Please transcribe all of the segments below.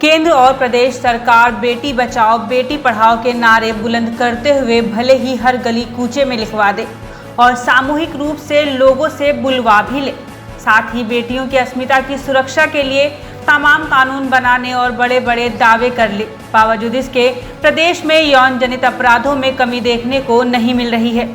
केंद्र और प्रदेश सरकार बेटी बचाओ बेटी पढ़ाओ के नारे बुलंद करते हुए भले ही हर गली कूचे में लिखवा दे और सामूहिक रूप से लोगों से बुलवा भी ले, साथ ही बेटियों की अस्मिता की सुरक्षा के लिए तमाम कानून बनाने और बड़े बड़े दावे कर ले, बावजूद इसके प्रदेश में यौन जनित अपराधों में कमी देखने को नहीं मिल रही है,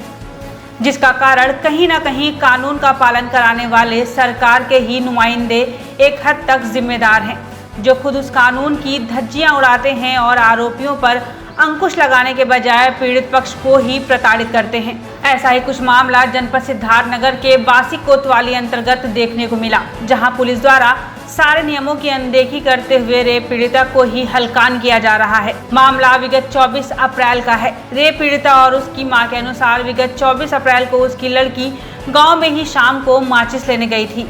जिसका कारण कहीं ना कहीं कानून का पालन कराने वाले सरकार के ही नुमाइंदे एक हद तक जिम्मेदार हैं, जो खुद उस कानून की धज्जियां उड़ाते हैं और आरोपियों पर अंकुश लगाने के बजाय पीड़ित पक्ष को ही प्रताड़ित करते हैं। ऐसा ही कुछ मामला जनपद सिद्धार्थनगर के बासी कोतवाली अंतर्गत देखने को मिला, जहां पुलिस द्वारा सारे नियमों की अनदेखी करते हुए रेप पीड़िता को ही हलकान किया जा रहा है। मामला विगत 24 अप्रैल का है। रेप पीड़िता और उसकी मां के अनुसार विगत 24 अप्रैल को उसकी लड़की गांव में ही शाम को माचिस लेने गई थी,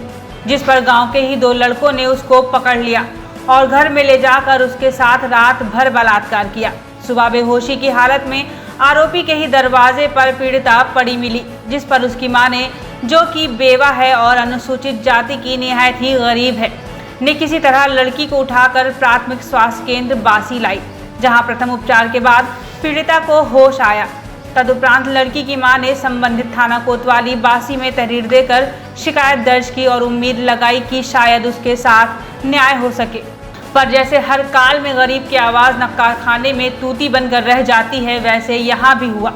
जिस पर गांव के ही 2 लड़कों ने उसको पकड़ लिया और घर में ले जाकर उसके साथ रात भर बलात्कार किया। सुबह बेहोशी की हालत में आरोपी के ही दरवाजे पर पीड़िता पड़ी मिली, जिस पर उसकी मां ने, जो कि बेवा है और अनुसूचित जाति की निहायत ही गरीब है, ने किसी तरह लड़की को उठाकर प्राथमिक स्वास्थ्य केंद्र बासी लाई, जहां प्रथम उपचार के बाद पीड़िता को होश आया। तदुपरांत लड़की की मां ने संबंधित थाना कोतवाली बासी में तहरीर देकर शिकायत दर्ज की और उम्मीद लगाई कि शायद उसके साथ न्याय हो सके, पर जैसे हर काल में गरीब की आवाज़ नक्काल खाने में तूती बनकर रह जाती है, वैसे यहाँ भी हुआ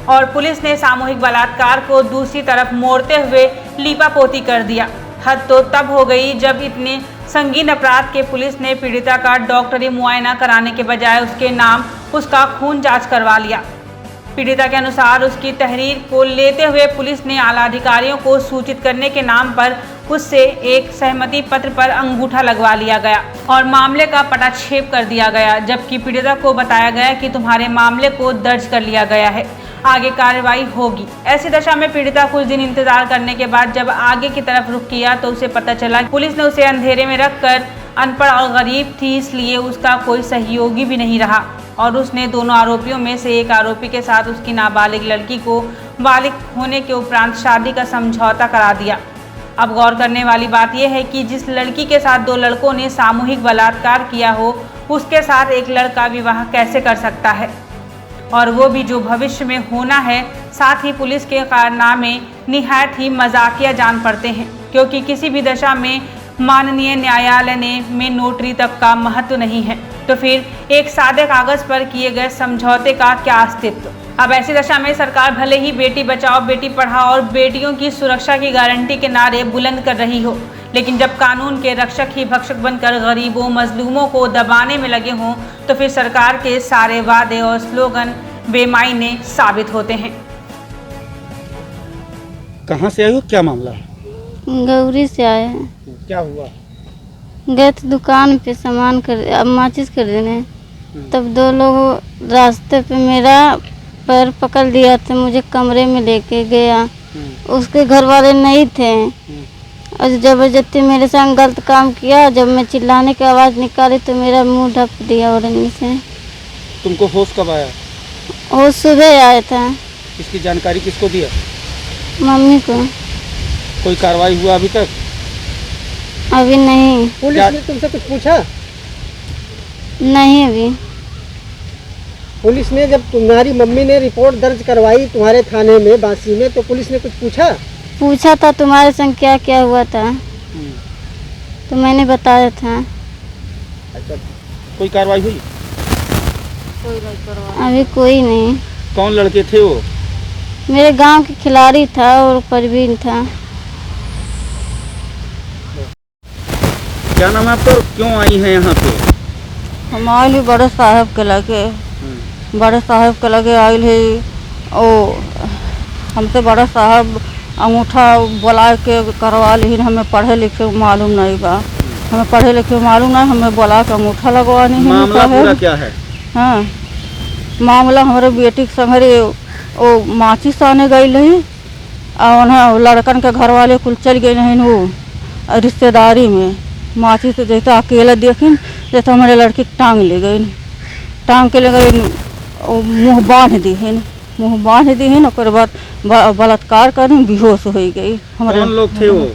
और पुलिस ने सामूहिक बलात्कार को दूसरी तरफ मोड़ते हुए लीपापोती कर दिया। हद तो तब हो गई जब इतने संगीन अपराध के पुलिस ने पीड़िता का डॉक्टरी मुआयना कराने के बजाय उसके नाम उसका खून जांच करवा लिया। पीड़िता के अनुसार उसकी तहरीर को लेते हुए पुलिस ने आला अधिकारियों को सूचित करने के नाम पर उससे एक सहमति पत्र पर अंगूठा लगवा लिया गया और मामले का पटाक्षेप कर दिया गया, जबकि पीड़िता को बताया गया कि तुम्हारे मामले को दर्ज कर लिया गया है, आगे कार्रवाई होगी। ऐसी दशा में पीड़िता कुछ दिन इंतजार करने के बाद जब आगे की तरफ रुख किया तो उसे पता चला पुलिस ने उसे अंधेरे में रखकर, अनपढ़ और गरीब थी इसलिए उसका कोई सहयोगी भी नहीं रहा और उसने दोनों आरोपियों में से एक आरोपी के साथ उसकी नाबालिग लड़की को बालिग होने के उपरांत शादी का समझौता करा दिया। अब गौर करने वाली बात यह है कि जिस लड़की के साथ 2 लड़कों ने सामूहिक बलात्कार किया हो, उसके साथ एक लड़का विवाह कैसे कर सकता है, और वो भी जो भविष्य में होना है। साथ ही पुलिस के कारनामे निहायत ही मजाकिया जान पड़ते हैं, क्योंकि किसी भी दशा में माननीय न्यायालय में नोटरी तक का महत्व नहीं है, तो फिर एक सादे कागज पर किए गए समझौते का क्या अस्तित्व। अब ऐसी दशा में सरकार भले ही बेटी बचाओ बेटी पढ़ाओ और बेटियों की सुरक्षा की गारंटी के नारे बुलंद कर रही हो, लेकिन जब कानून के रक्षक ही भक्षक बनकर गरीबों मजलूमों को दबाने में लगे हों, तो फिर सरकार के सारे वादे और स्लोगन बेमायने साबित होते हैं। कहाँ से आए हो, क्या मामला? गौरी से आए हैं। क्या हुआ? गए थे दुकान पे सामान अब माचिस खरीदने, तब 2 लोग रास्ते पे मेरा पैर पकड़ लिया था, मुझे कमरे में लेके गया। उसके घर वाले नहीं थे और जबरदस्ती मेरे साथ गलत काम किया। जब मैं चिल्लाने की आवाज़ निकाली तो मेरा मुंह ढक दिया ओढ़नी से। तुमको होश कब आया? वो सुबह आया था। इसकी जानकारी किसको दिया? मम्मी को। कोई कार्रवाई हुआ अभी तक? अभी नहीं। पुलिस ने तुमसे कुछ पूछा? नहीं, अभी पुलिस ने, जब तुम्हारी मम्मी ने रिपोर्ट दर्ज करवाई तुम्हारे थाने में बासी में, तो पुलिस ने कुछ पूछा था तुम्हारे संग क्या क्या हुआ था, तो मैंने बताया था। अच्छा, कोई कार्रवाई हुई? अभी कोई नहीं। कौन लड़के थे वो? मेरे गांव के खिलाड़ी था और परवीन था। क्या नाम है आपका, क्यों आई हैं यहाँ पे? हम आए बड़े साहब के लगे, बड़े साहब के लगे आयल है। ओ हमसे बड़ा साहब अंगूठा बुला के करवा ली। हमें पढ़े लिखे मालूम नहीं बा, हमें पढ़े लिखे मालूम नहीं, हमें बुला के अंगूठा लगवानी है। मामला पूरा क्या है? हाँ, मामला हमारे बेटी के संगे वो माचिस आने गई रही और उन्हें लड़कन के घर वाले कुल चल गए नहीं वो रिश्तेदारी में। माचिस जैसे अकेला देखिन जैसे हमारे लड़की टांग ले गई, टांग के ले गई, मुँह बांध दी है। और बाद बलात्कार कर बेहोश हो गई। हमारे कौन लोग थे वो?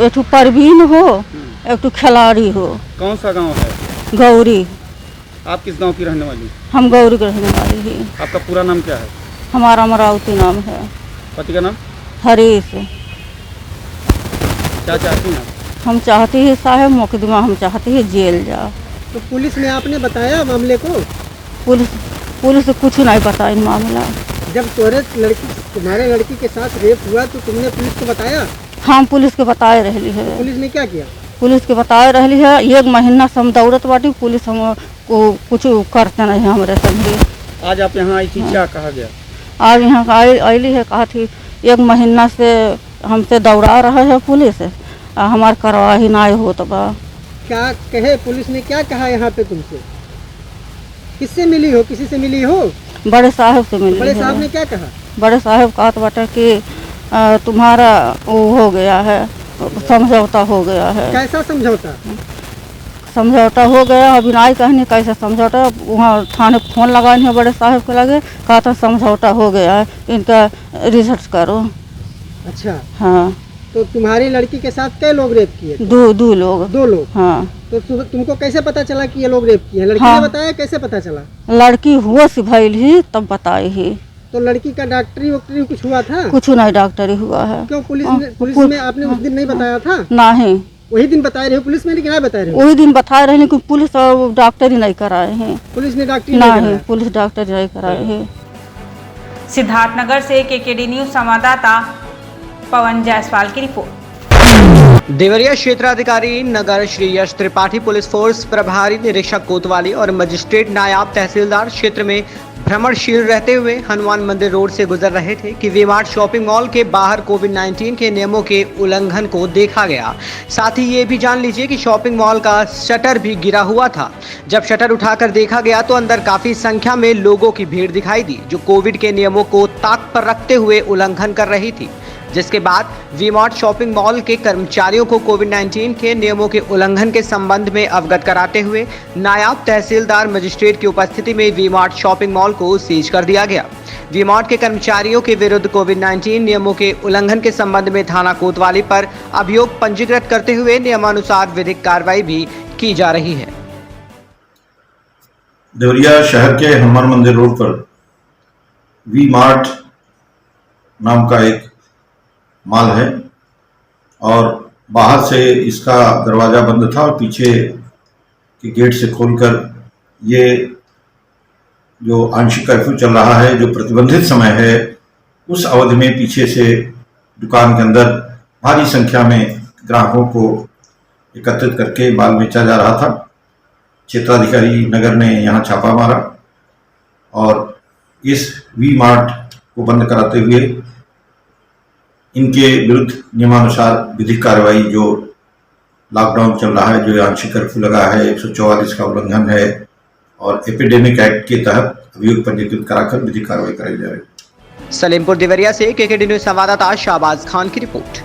एक परवीन हो, एक खिलाड़ी हो। कौन सा गांव है? गौरी। आप किस गांव की रहने वाली? हम गौरी के रहने वाले ही। आपका पूरा नाम क्या है? हमारा अमरावती नाम है। पति का नाम? हरीश। क्या चाहती हैं आप? हम चाहते हैं साहब मुकदमा, हम चाहते हैं जेल जाओ। तो पुलिस में आपने बताया मामले को? पुलिस कुछ नहीं पता इन मामला। जब तुम्हारे लड़की के साथ रेप हुआ तो तुमने पुलिस को बताया? हम पुलिस के बताए रहली है। पुलिस ने क्या किया? पुलिस के बताए रहली है, 1 महीना से हम दौड़त बाटी, पुलिस हम को कुछ करते नहीं हमारे संगे। आज आप यहाँ आई थी, क्या कहा गया? आज यहाँ आईली है, कहा थी 1 महीना से हमसे दौड़ा रहा है पुलिस, हमार कार्रवाई नहीं होत बा। क्या कहे पुलिस ने, क्या कहा यहाँ पे तुमसे? किससे मिली हो, किसी से मिली हो? बड़े साहब से मिली। बड़े साहब ने क्या कहा? बड़े साहब कहत बाटे कि तुम्हारा वो हो गया है, समझौता हो गया है। कैसा समझौता? समझौता हो गया, अभी नहीं कहने कैसे समझौता। वहाँ थाने फोन लगाए हैं बड़े साहब के लगे, कहा था समझौता हो गया है, इनका रिजल्ट करो। अच्छा, हाँ। तो तुम्हारी लड़की के साथ कई लोग रेप किए? दो लोग। 2 लोग? हाँ। तो तुमको कैसे पता चला कि ये लोग रेप किए? लड़की हाँ। ने बताया? कैसे पता चला? लड़की होश भइल ही तब बताई ही। तो लड़की का डॉक्टरी वॉक्टरी कुछ हुआ था? कुछ नहीं डॉक्टरी हुआ है। क्यों पुलिस में आपने उस दिन नहीं बताया था? नहीं, वही दिन बताए रहे हो पुलिस में, लेकिन नहीं बताए रहे हो? वही दिन बताए रहे, लेकिन पुलिस और डॉक्टरी नहीं कराए हैं। पुलिस ने डॉक्टरी नहीं नहीं, कराया? पुलिस डॉक्टरी नहीं कराए हैं। सिद्धार्थनगर से केकेडी न्यूज संवाददाता पवन जायसवाल की रिपोर्ट। देवरिया क्षेत्राधिकारी नगर श्री यश त्रिपाठी पुलिस फोर्स प्रभारी निरीक्षक कोतवाली और मजिस्ट्रेट नायाब तहसीलदार क्षेत्र में भ्रमणशील रहते हुए हनुमान मंदिर रोड से गुजर रहे थे कि वी-मार्ट शॉपिंग मॉल के बाहर कोविड-19 के नियमों के उल्लंघन को देखा गया। साथ ही ये भी जान लीजिए कि शॉपिंग मॉल का शटर भी गिरा हुआ था। जब शटर उठाकर देखा गया तो अंदर काफी संख्या में लोगों की भीड़ दिखाई दी, जो कोविड के नियमों को ताक पर रखते हुए उल्लंघन कर रही थी। जिसके बाद वी-मार्ट शॉपिंग मॉल के कर्मचारियों को कोविड-19 के नियमों के उल्लंघन के संबंध में अवगत कराते हुए नायाब तहसीलदार मजिस्ट्रेट की उपस्थिति में वी-मार्ट शॉपिंग मॉल को सीज कर दिया गया। वी-मार्ट के कर्मचारियों के विरुद्ध कोविड-19 नियमों के उल्लंघन के संबंध में थाना कोतवाली पर अभियोग पंजीकृत करते हुए नियमानुसार विधिक कार्रवाई भी की जा रही है। देवरिया शहर के हनुमान मंदिर रोड पर वी-मार्ट नाम का एक मॉल है और बाहर से इसका दरवाज़ा बंद था और पीछे के गेट से खोलकर ये जो आंशिक कर्फ्यू चल रहा है, जो प्रतिबंधित समय है, उस अवधि में पीछे से दुकान के अंदर भारी संख्या में ग्राहकों को एकत्रित करके माल बेचा जा रहा था। क्षेत्राधिकारी नगर ने यहाँ छापा मारा और इस वी-मार्ट को बंद कराते हुए इनके विरुद्ध नियमानुसार विधिक कार्रवाई, जो लॉकडाउन चल रहा है, जो आंशिक कर्फ्यू लगा है, 144 का उल्लंघन है और एपिडेमिक एक्ट के तहत अभियोग पंजीकृत कराकर विधिक कार्रवाई कराई जा रही है। सलेमपुर देवरिया से केकेडी न्यूज संवाददाता शाहबाज खान की रिपोर्ट।